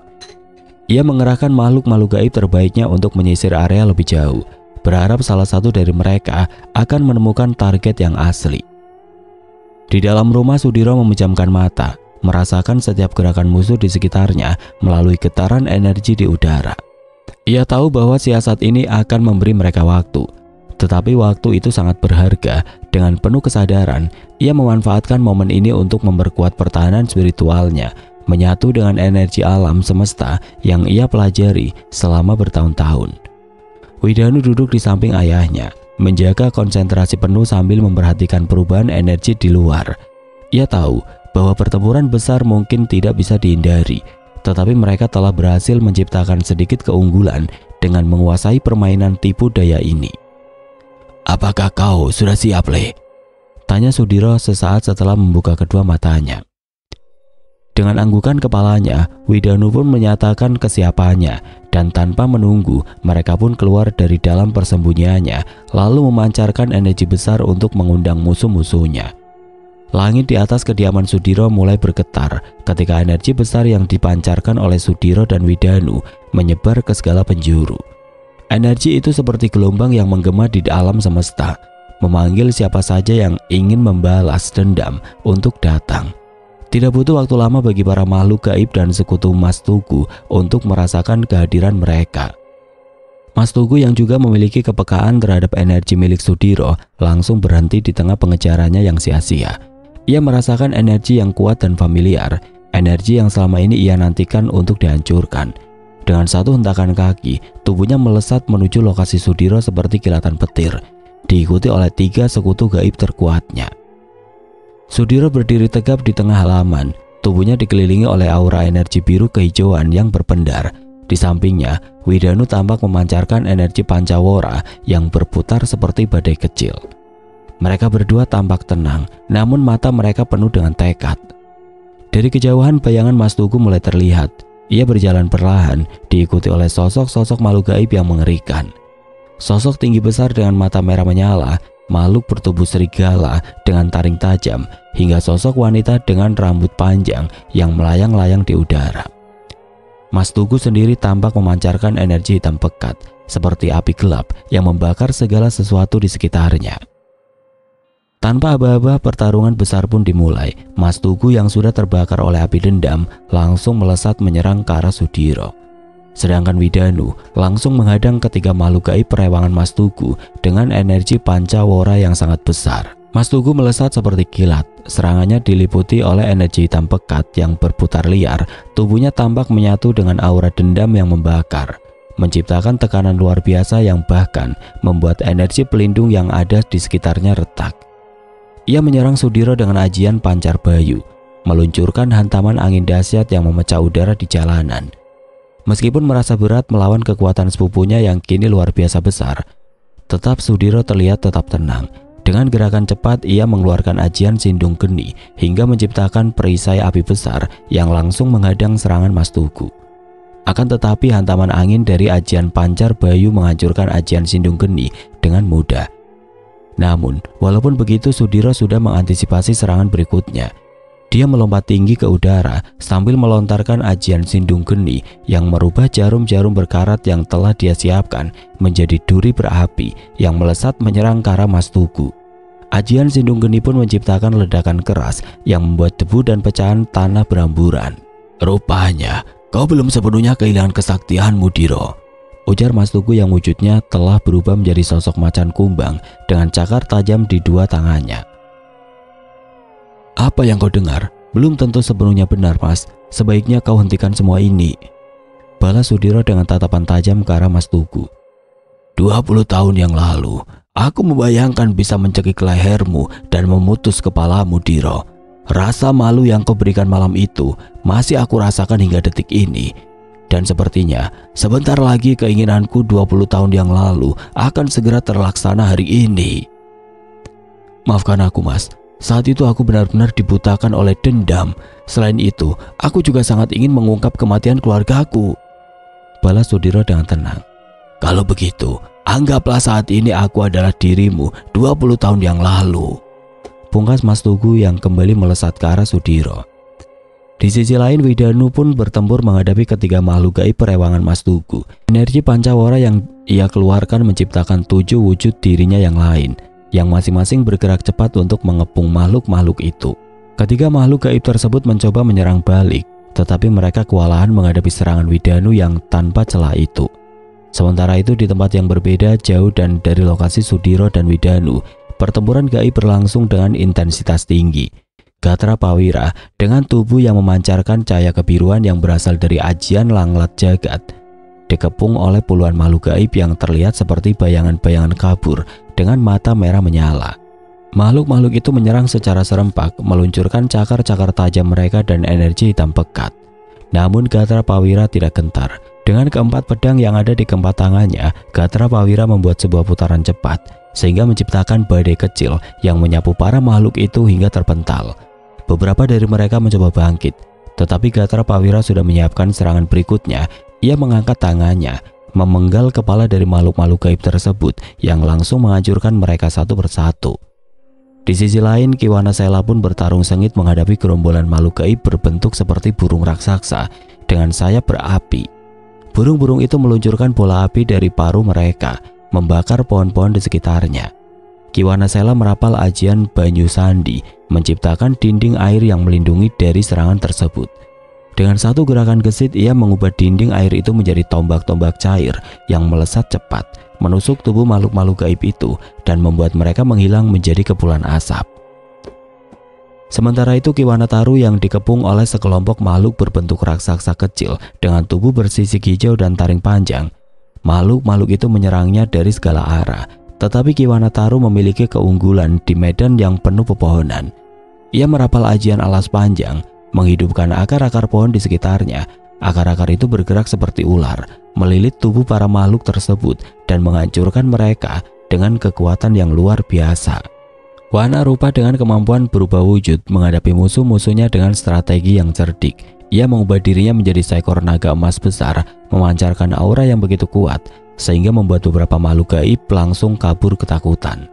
Ia mengerahkan makhluk-makhluk gaib terbaiknya untuk menyisir area lebih jauh, berharap salah satu dari mereka akan menemukan target yang asli. Di dalam rumah, Sudiro memejamkan mata, merasakan setiap gerakan musuh di sekitarnya melalui getaran energi di udara. Ia tahu bahwa siasat ini akan memberi mereka waktu, tetapi waktu itu sangat berharga. Dengan penuh kesadaran, ia memanfaatkan momen ini untuk memperkuat pertahanan spiritualnya, menyatu dengan energi alam semesta yang ia pelajari selama bertahun-tahun. Widanu duduk di samping ayahnya, menjaga konsentrasi penuh sambil memperhatikan perubahan energi di luar. Ia tahu bahwa pertempuran besar mungkin tidak bisa dihindari, tetapi mereka telah berhasil menciptakan sedikit keunggulan dengan menguasai permainan tipu daya ini. "Apakah kau sudah siap, Le?" tanya Sudiro sesaat setelah membuka kedua matanya. Dengan anggukan kepalanya, Widanu pun menyatakan kesiapannya, dan tanpa menunggu, mereka pun keluar dari dalam persembunyiannya, lalu memancarkan energi besar untuk mengundang musuh-musuhnya. Langit di atas kediaman Sudiro mulai bergetar ketika energi besar yang dipancarkan oleh Sudiro dan Widanu menyebar ke segala penjuru. Energi itu seperti gelombang yang menggema di alam semesta, memanggil siapa saja yang ingin membalas dendam untuk datang. Tidak butuh waktu lama bagi para makhluk gaib dan sekutu Mas Tugu untuk merasakan kehadiran mereka. Mas Tugu yang juga memiliki kepekaan terhadap energi milik Sudiro langsung berhenti di tengah pengejarannya yang sia-sia. Ia merasakan energi yang kuat dan familiar, energi yang selama ini ia nantikan untuk dihancurkan. Dengan satu hentakan kaki, tubuhnya melesat menuju lokasi Sudiro seperti kilatan petir, diikuti oleh 3 sekutu gaib terkuatnya. Sudiro berdiri tegap di tengah halaman, tubuhnya dikelilingi oleh aura energi biru kehijauan yang berpendar. Di sampingnya, Widanu tampak memancarkan energi pancawara yang berputar seperti badai kecil. Mereka berdua tampak tenang, namun mata mereka penuh dengan tekad. Dari kejauhan bayangan Mas Tugu mulai terlihat. Ia berjalan perlahan, diikuti oleh sosok-sosok makhluk gaib yang mengerikan. Sosok tinggi besar dengan mata merah menyala, makhluk bertubuh serigala dengan taring tajam, hingga sosok wanita dengan rambut panjang yang melayang-layang di udara. Mas Tugu sendiri tampak memancarkan energi hitam pekat, seperti api gelap yang membakar segala sesuatu di sekitarnya. Tanpa aba-aba, pertarungan besar pun dimulai. Mas Tugu yang sudah terbakar oleh api dendam langsung melesat menyerang ke arah Sudiro. Sedangkan Widanu langsung menghadang ketiga makhluk gaib perewangan Mas Tugu dengan energi pancawara yang sangat besar. Mas Tugu melesat seperti kilat. Serangannya diliputi oleh energi hitam pekat yang berputar liar. Tubuhnya tampak menyatu dengan aura dendam yang membakar, menciptakan tekanan luar biasa yang bahkan membuat energi pelindung yang ada di sekitarnya retak. Ia menyerang Sudiro dengan ajian pancar bayu, meluncurkan hantaman angin dahsyat yang memecah udara di jalanan. Meskipun merasa berat melawan kekuatan sepupunya yang kini luar biasa besar, tetap Sudiro terlihat tetap tenang. Dengan gerakan cepat ia mengeluarkan ajian Sindung Geni hingga menciptakan perisai api besar yang langsung menghadang serangan Mas Tugu. Akan tetapi hantaman angin dari ajian pancar bayu menghancurkan ajian Sindung Geni dengan mudah. Namun, walaupun begitu Sudiro sudah mengantisipasi serangan berikutnya. Dia melompat tinggi ke udara sambil melontarkan ajian Sindung Geni yang merubah jarum-jarum berkarat yang telah dia siapkan menjadi duri berapi yang melesat menyerang ke arah Mas Tugu. Ajian Sindung Geni pun menciptakan ledakan keras yang membuat debu dan pecahan tanah beramburan. "Rupanya kau belum sepenuhnya kehilangan kesaktianmu, Diro," ujar Mas Tugu yang wujudnya telah berubah menjadi sosok macan kumbang dengan cakar tajam di 2 tangannya. "Apa yang kau dengar belum tentu sepenuhnya benar, Mas. Sebaiknya kau hentikan semua ini," balas Sudiro dengan tatapan tajam ke arah Mas Tugu. 20 tahun yang lalu, aku membayangkan bisa mencekik lehermu dan memutus kepalamu, Diro. Rasa malu yang kau berikan malam itu masih aku rasakan hingga detik ini. Dan sepertinya sebentar lagi keinginanku 20 tahun yang lalu akan segera terlaksana hari ini. Maafkan aku, Mas. Saat itu aku benar-benar dibutakan oleh dendam. Selain itu, aku juga sangat ingin mengungkap kematian keluargaku, balas Sudiro dengan tenang. Kalau begitu, anggaplah saat ini aku adalah dirimu 20 tahun yang lalu, pungkas Mas Tugu yang kembali melesat ke arah Sudiro. Di sisi lain, Widanu pun bertempur menghadapi ketiga makhluk gaib perewangan Mas Tugu. Energi pancawara yang ia keluarkan menciptakan 7 wujud dirinya yang lain, yang masing-masing bergerak cepat untuk mengepung makhluk-makhluk itu. Ketiga makhluk gaib tersebut mencoba menyerang balik, tetapi mereka kewalahan menghadapi serangan Widanu yang tanpa celah itu. Sementara itu di tempat yang berbeda jauh dan dari lokasi Sudiro dan Widanu, pertempuran gaib berlangsung dengan intensitas tinggi. Gatra Pawira dengan tubuh yang memancarkan cahaya kebiruan yang berasal dari ajian Langlat Jagat dikepung oleh puluhan makhluk gaib yang terlihat seperti bayangan-bayangan kabur dengan mata merah menyala. Makhluk-makhluk itu menyerang secara serempak, meluncurkan cakar-cakar tajam mereka dan energi hitam pekat. Namun Gatra Pawira tidak gentar. Dengan keempat pedang yang ada di keempat tangannya, Gatra Pawira membuat sebuah putaran cepat sehingga menciptakan badai kecil yang menyapu para makhluk itu hingga terpental. Beberapa dari mereka mencoba bangkit, tetapi Gatra Pawira sudah menyiapkan serangan berikutnya. Ia mengangkat tangannya, memenggal kepala dari makhluk-makhluk gaib tersebut yang langsung menghancurkan mereka satu persatu. Di sisi lain, Kiwana Sela pun bertarung sengit menghadapi gerombolan makhluk gaib berbentuk seperti burung raksasa dengan sayap berapi. Burung-burung itu meluncurkan bola api dari paruh mereka, membakar pohon-pohon di sekitarnya. Kiwana Sela merapal ajian Banyu Sandi, menciptakan dinding air yang melindungi dari serangan tersebut. Dengan satu gerakan gesit, ia mengubah dinding air itu menjadi tombak-tombak cair yang melesat cepat, menusuk tubuh makhluk-makhluk gaib itu dan membuat mereka menghilang menjadi kepulan asap. Sementara itu Kiwanataru yang dikepung oleh sekelompok makhluk berbentuk raksasa kecil dengan tubuh bersisik hijau dan taring panjang. Makhluk-makhluk itu menyerangnya dari segala arah, tetapi Kiwanataru memiliki keunggulan di medan yang penuh pepohonan. Ia merapal ajian alas panjang, menghidupkan akar-akar pohon di sekitarnya. Akar-akar itu bergerak seperti ular, melilit tubuh para makhluk tersebut dan menghancurkan mereka dengan kekuatan yang luar biasa. Wana Rupa dengan kemampuan berubah wujud menghadapi musuh-musuhnya dengan strategi yang cerdik. Ia mengubah dirinya menjadi seekor naga emas besar, memancarkan aura yang begitu kuat, sehingga membuat beberapa makhluk gaib langsung kabur ketakutan.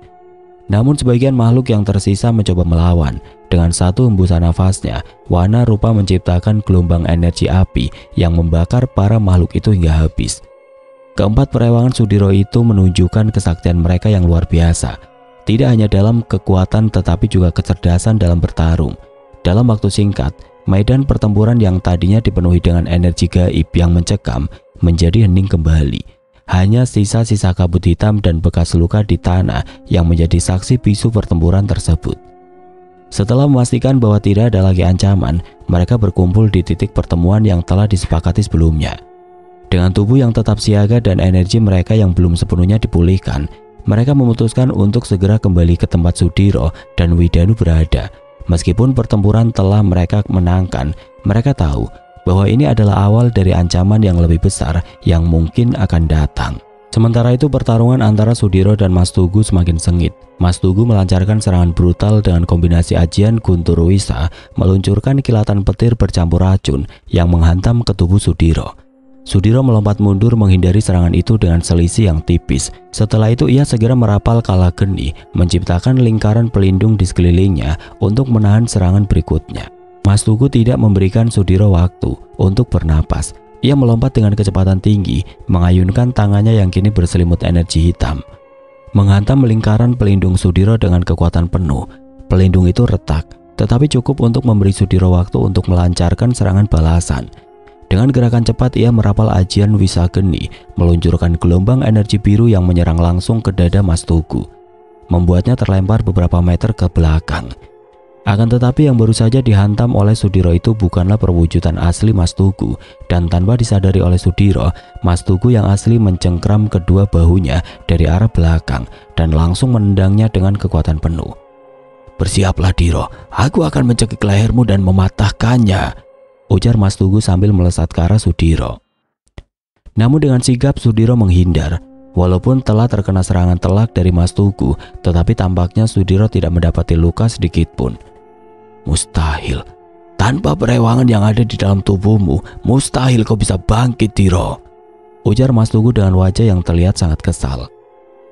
Namun sebagian makhluk yang tersisa mencoba melawan. Dengan satu hembusan nafasnya, Wana Rupa menciptakan gelombang energi api yang membakar para makhluk itu hingga habis. Keempat perewangan Sudiro itu menunjukkan kesaktian mereka yang luar biasa. Tidak hanya dalam kekuatan tetapi juga kecerdasan dalam bertarung. Dalam waktu singkat, medan pertempuran yang tadinya dipenuhi dengan energi gaib yang mencekam menjadi hening kembali. Hanya sisa-sisa kabut hitam dan bekas luka di tanah yang menjadi saksi bisu pertempuran tersebut. Setelah memastikan bahwa tidak ada lagi ancaman, mereka berkumpul di titik pertemuan yang telah disepakati sebelumnya. Dengan tubuh yang tetap siaga dan energi mereka yang belum sepenuhnya dipulihkan, mereka memutuskan untuk segera kembali ke tempat Sudiro dan Widanu berada. Meskipun pertempuran telah mereka menangkan, mereka tahu bahwa ini adalah awal dari ancaman yang lebih besar yang mungkin akan datang. Sementara itu pertarungan antara Sudiro dan Mas Tugu semakin sengit. Mas Tugu melancarkan serangan brutal dengan kombinasi ajian Guntur Wisa, meluncurkan kilatan petir bercampur racun yang menghantam ke tubuh Sudiro. Sudiro melompat mundur menghindari serangan itu dengan selisih yang tipis. Setelah itu ia segera merapal kala geni, menciptakan lingkaran pelindung di sekelilingnya untuk menahan serangan berikutnya. Mas Tugu tidak memberikan Sudiro waktu untuk bernapas. Ia melompat dengan kecepatan tinggi, mengayunkan tangannya yang kini berselimut energi hitam, menghantam lingkaran pelindung Sudiro dengan kekuatan penuh. Pelindung itu retak, tetapi cukup untuk memberi Sudiro waktu untuk melancarkan serangan balasan. Dengan gerakan cepat ia merapal ajian Wisa Geni, meluncurkan gelombang energi biru yang menyerang langsung ke dada Mas Tugu, membuatnya terlempar beberapa meter ke belakang. Akan tetapi yang baru saja dihantam oleh Sudiro itu bukanlah perwujudan asli Mas Tugu, dan tanpa disadari oleh Sudiro, Mas Tugu yang asli mencengkram kedua bahunya dari arah belakang dan langsung menendangnya dengan kekuatan penuh. "Bersiaplah Diro, aku akan mencekik lehermu dan mematahkannya," ujar Mas Tugu sambil melesat ke arah Sudiro. Namun dengan sigap Sudiro menghindar. Walaupun telah terkena serangan telak dari Mas Tugu, tetapi tampaknya Sudiro tidak mendapati luka sedikit pun. "Mustahil, tanpa perewangan yang ada di dalam tubuhmu, mustahil kau bisa bangkit Diro," ujar Mas Tugu dengan wajah yang terlihat sangat kesal.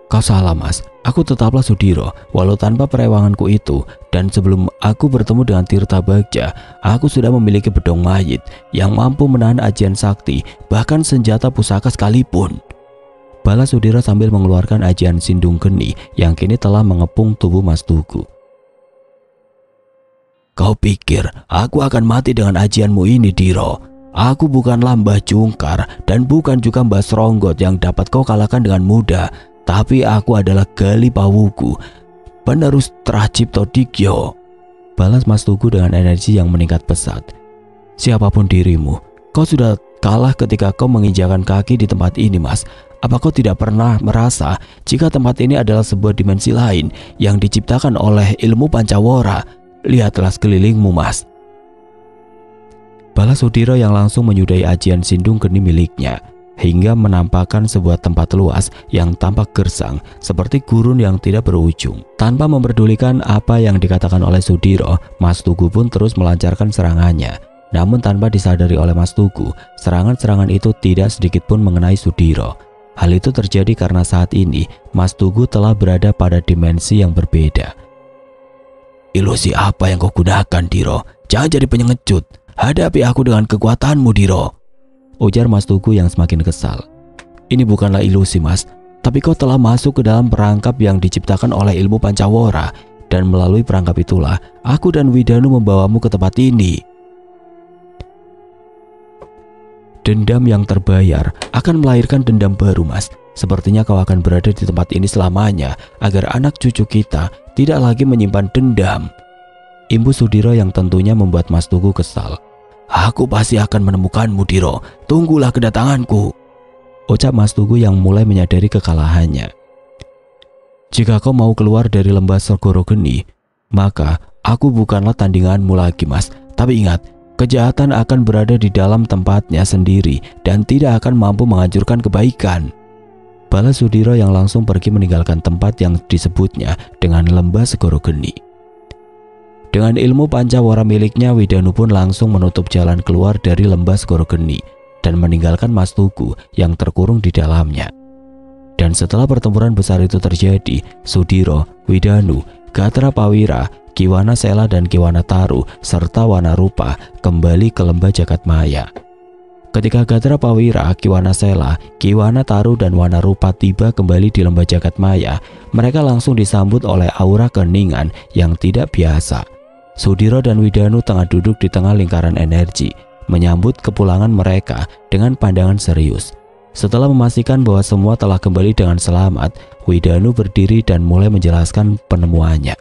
"Kau salah Mas, aku tetaplah Sudiro walau tanpa perewanganku itu, dan sebelum aku bertemu dengan Tirta Bagja, aku sudah memiliki bedong mayit yang mampu menahan ajian sakti, bahkan senjata pusaka sekalipun," balas Sudiro sambil mengeluarkan ajian Sindung Geni yang kini telah mengepung tubuh Mas Tugu. "Kau pikir aku akan mati dengan ajianmu ini Diro? Aku bukanlah Mbah Jungkar dan bukan juga Mbah Sronggot yang dapat kau kalahkan dengan mudah. Tapi aku adalah Gali Pawuku, penerus Tracipto Dikyo," balas Mas Tugu dengan energi yang meningkat pesat. "Siapapun dirimu, kau sudah kalah ketika kau menginjakan kaki di tempat ini Mas. Apa kau tidak pernah merasa jika tempat ini adalah sebuah dimensi lain yang diciptakan oleh ilmu Pancawara? Lihatlah sekelilingmu Mas," balas Sudiro yang langsung menyudahi ajian Sindung Geni miliknya, hingga menampakkan sebuah tempat luas yang tampak gersang seperti gurun yang tidak berujung. Tanpa memperdulikan apa yang dikatakan oleh Sudiro, Mas Tugu pun terus melancarkan serangannya. Namun tanpa disadari oleh Mas Tugu, serangan-serangan itu tidak sedikit pun mengenai Sudiro. Hal itu terjadi karena saat ini Mas Tugu telah berada pada dimensi yang berbeda. "Ilusi apa yang kau gunakan Diro? Jangan jadi penyengecut. Hadapi aku dengan kekuatanmu Diro," ujar Mas Tugu yang semakin kesal. "Ini bukanlah ilusi Mas, tapi kau telah masuk ke dalam perangkap yang diciptakan oleh ilmu Pancawara, dan melalui perangkap itulah aku dan Widanu membawamu ke tempat ini. Dendam yang terbayar akan melahirkan dendam baru Mas. Sepertinya kau akan berada di tempat ini selamanya agar anak cucu kita tidak lagi menyimpan dendam," Imbus Sudiro yang tentunya membuat Mas Tugu kesal. "Aku pasti akan menemukanmu, Diro. Tunggulah kedatanganku," ucap Mas Tugu yang mulai menyadari kekalahannya. "Jika kau mau keluar dari lembah Segoro Geni, maka aku bukanlah tandinganmu lagi, Mas. Tapi ingat, kejahatan akan berada di dalam tempatnya sendiri dan tidak akan mampu menghancurkan kebaikan," balas Sudiro yang langsung pergi meninggalkan tempat yang disebutnya dengan lembah Segoro Geni. Dengan ilmu pancawara miliknya, Widanu pun langsung menutup jalan keluar dari lembah Segoro Geni dan meninggalkan Mas Tugu yang terkurung di dalamnya. Dan setelah pertempuran besar itu terjadi, Sudiro, Widanu, Gatra Pawira, Kiwana Sela dan Kiwana Taru serta Wanarupa kembali ke lembah Jagadmaya. Ketika Gatra Pawira, Kiwana Sela, Kiwana Taru dan Wanarupa tiba kembali di lembah Jagadmaya, mereka langsung disambut oleh aura keheningan yang tidak biasa. Sudiro dan Widanu tengah duduk di tengah lingkaran energi, menyambut kepulangan mereka dengan pandangan serius. Setelah memastikan bahwa semua telah kembali dengan selamat, Widanu berdiri dan mulai menjelaskan penemuannya.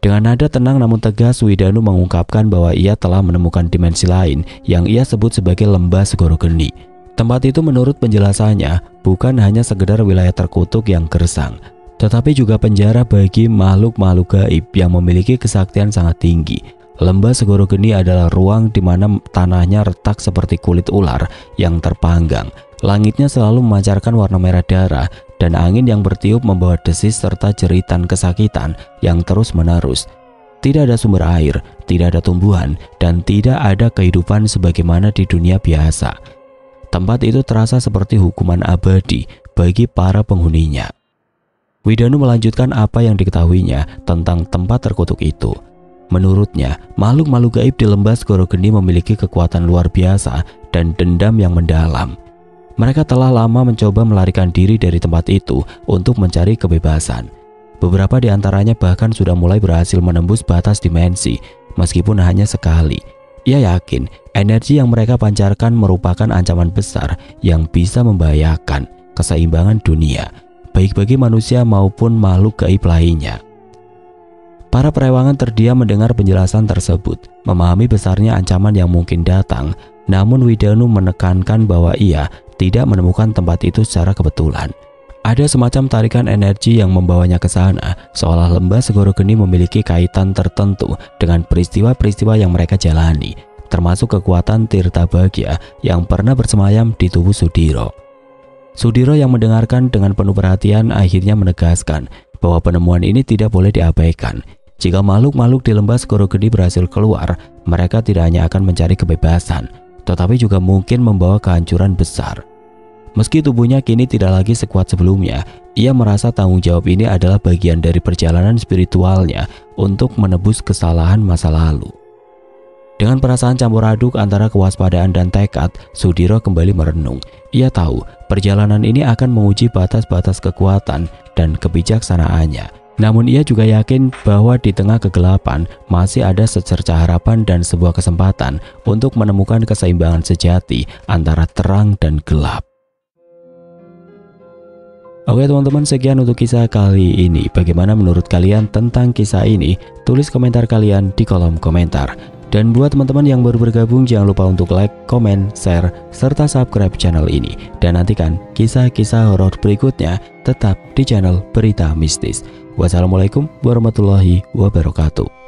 Dengan nada tenang namun tegas, Widanu mengungkapkan bahwa ia telah menemukan dimensi lain yang ia sebut sebagai lembah Segoro Geni. Tempat itu menurut penjelasannya bukan hanya sekedar wilayah terkutuk yang gersang, tetapi juga penjara bagi makhluk-makhluk gaib yang memiliki kesaktian sangat tinggi. Lembah Segoro Geni adalah ruang di mana tanahnya retak seperti kulit ular yang terpanggang. Langitnya selalu memancarkan warna merah darah dan angin yang bertiup membawa desis serta jeritan kesakitan yang terus-menerus. Tidak ada sumber air, tidak ada tumbuhan, dan tidak ada kehidupan sebagaimana di dunia biasa. Tempat itu terasa seperti hukuman abadi bagi para penghuninya. Widanu melanjutkan apa yang diketahuinya tentang tempat terkutuk itu. Menurutnya, makhluk-makhluk gaib di lembah Segoro Geni memiliki kekuatan luar biasa dan dendam yang mendalam. Mereka telah lama mencoba melarikan diri dari tempat itu untuk mencari kebebasan. Beberapa di antaranya bahkan sudah mulai berhasil menembus batas dimensi, meskipun hanya sekali. Ia yakin energi yang mereka pancarkan merupakan ancaman besar yang bisa membahayakan keseimbangan dunia, baik bagi manusia maupun makhluk gaib lainnya. Para perewangan terdiam mendengar penjelasan tersebut, memahami besarnya ancaman yang mungkin datang. Namun Widanu menekankan bahwa ia tidak menemukan tempat itu secara kebetulan. Ada semacam tarikan energi yang membawanya ke sana, seolah lembah Segoro Geni memiliki kaitan tertentu dengan peristiwa-peristiwa yang mereka jalani, termasuk kekuatan Tirta Bagya yang pernah bersemayam di tubuh Sudiro. Sudiro yang mendengarkan dengan penuh perhatian akhirnya menegaskan bahwa penemuan ini tidak boleh diabaikan. Jika makhluk-makhluk di lembah Segoro Geni berhasil keluar, mereka tidak hanya akan mencari kebebasan, tetapi juga mungkin membawa kehancuran besar. Meski tubuhnya kini tidak lagi sekuat sebelumnya, ia merasa tanggung jawab ini adalah bagian dari perjalanan spiritualnya untuk menebus kesalahan masa lalu. Dengan perasaan campur aduk antara kewaspadaan dan tekad, Sudiro kembali merenung. Ia tahu perjalanan ini akan menguji batas-batas kekuatan dan kebijaksanaannya. Namun ia juga yakin bahwa di tengah kegelapan masih ada secerca harapan dan sebuah kesempatan untuk menemukan keseimbangan sejati antara terang dan gelap. Oke teman-teman, sekian untuk kisah kali ini. Bagaimana menurut kalian tentang kisah ini? Tulis komentar kalian di kolom komentar. Dan buat teman-teman yang baru bergabung, jangan lupa untuk like, komen, share, serta subscribe channel ini. Dan nantikan kisah-kisah horor berikutnya tetap di channel Berita Mistis. Wassalamualaikum warahmatullahi wabarakatuh.